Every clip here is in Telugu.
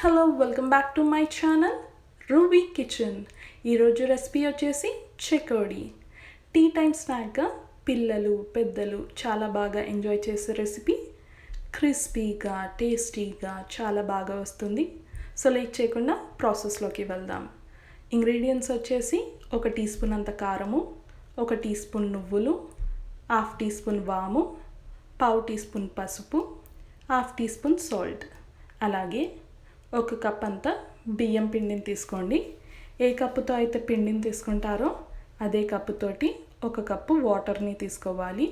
Hello welcome back to my channel Ruvi Kitchen. ఈరోజు రెసిపీ వచ్చేసి చెకోడి. టీ టైమ్ స్నాక్గా పిల్లలు పెద్దలు చాలా బాగా ఎంజాయ్ చేసే రెసిపీ. క్రిస్పీగా టేస్టీగా చాలా బాగా వస్తుంది. సో లేట్ చేయకుండా ప్రాసెస్లోకి వెళ్దాం. ఇంగ్రీడియంట్స్ వచ్చేసి 1 టీ స్పూన్ అంత కారము, 1 టీ స్పూన్ నువ్వులు, 1/2 టీ స్పూన్ వాము, 1/2 టీ స్పూన్ పసుపు, 1/2 టీ స్పూన్ సాల్ట్, అలాగే 1 కప్ అంతా బియ్యం పిండిని తీసుకోండి. ఏ కప్పుతో అయితే పిండిని తీసుకుంటారో అదే కప్పుతోటి 1 కప్పు వాటర్ని తీసుకోవాలి.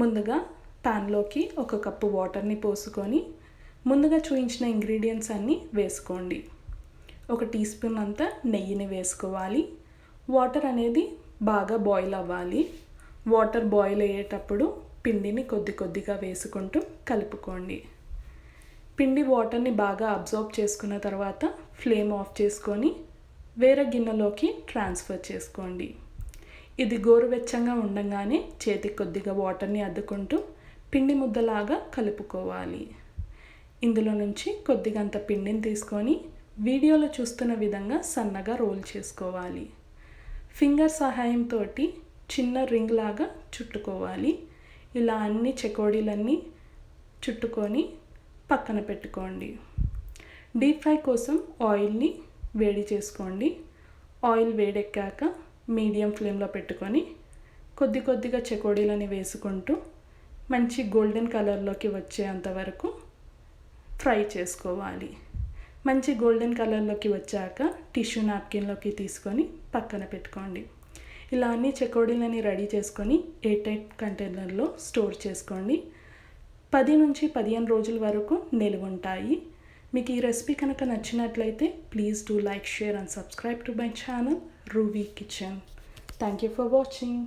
ముందుగా ప్యాన్లోకి 1 కప్పు వాటర్ని పోసుకొని ముందుగా చూపించిన ఇంగ్రీడియంట్స్ అన్నీ వేసుకోండి. 1 టీ స్పూన్ అంతా నెయ్యిని వేసుకోవాలి. వాటర్ అనేది బాగా బాయిల్ అవ్వాలి. వాటర్ బాయిల్ అయ్యేటప్పుడు పిండిని కొద్ది కొద్దిగా వేసుకుంటూ కలుపుకోండి. పిండి వాటర్ని బాగా అబ్జర్వ్ చేసుకున్న తర్వాత ఫ్లేమ్ ఆఫ్ చేసుకొని వేరే గిన్నెలోకి ట్రాన్స్ఫర్ చేసుకోండి. ఇది గోరువెచ్చంగా ఉండగానే చేతికి కొద్దిగా వాటర్ని అద్దుకుంటూ పిండి ముద్దలాగా కలుపుకోవాలి. ఇందులో నుంచి కొద్దిగంత పిండిని తీసుకొని వీడియోలో చూస్తున్న విధంగా సన్నగా రోల్ చేసుకోవాలి. ఫింగర్ సహాయంతో చిన్న రింగ్ లాగా చుట్టుకోవాలి. ఇలా అన్ని చెకోడీలన్నీ చుట్టుకొని పక్కన పెట్టుకోండి. డీప్ ఫ్రై కోసం ఆయిల్ని వేడి చేసుకోండి. ఆయిల్ వేడెక్కాక మీడియం ఫ్లేమ్లో పెట్టుకొని కొద్ది కొద్దిగా చెకోడీలని వేసుకుంటూ మంచి గోల్డెన్ కలర్లోకి వచ్చేంత వరకు ఫ్రై చేసుకోవాలి. మంచి గోల్డెన్ కలర్లోకి వచ్చాక టిష్యూ నాప్కిన్లోకి తీసుకొని పక్కన పెట్టుకోండి. ఇలా అన్ని చెకోడీలని రెడీ చేసుకొని ఎయిర్ టైట్ కంటైనర్లో స్టోర్ చేసుకోండి. 10 నుంచి 15 రోజుల వరకు నిల్వ ఉంటాయి. మీకు ఈ రెసిపీ కనుక నచ్చినట్లయితే please do like, share and subscribe to my channel Ruvi Kitchen. Thank you for watching.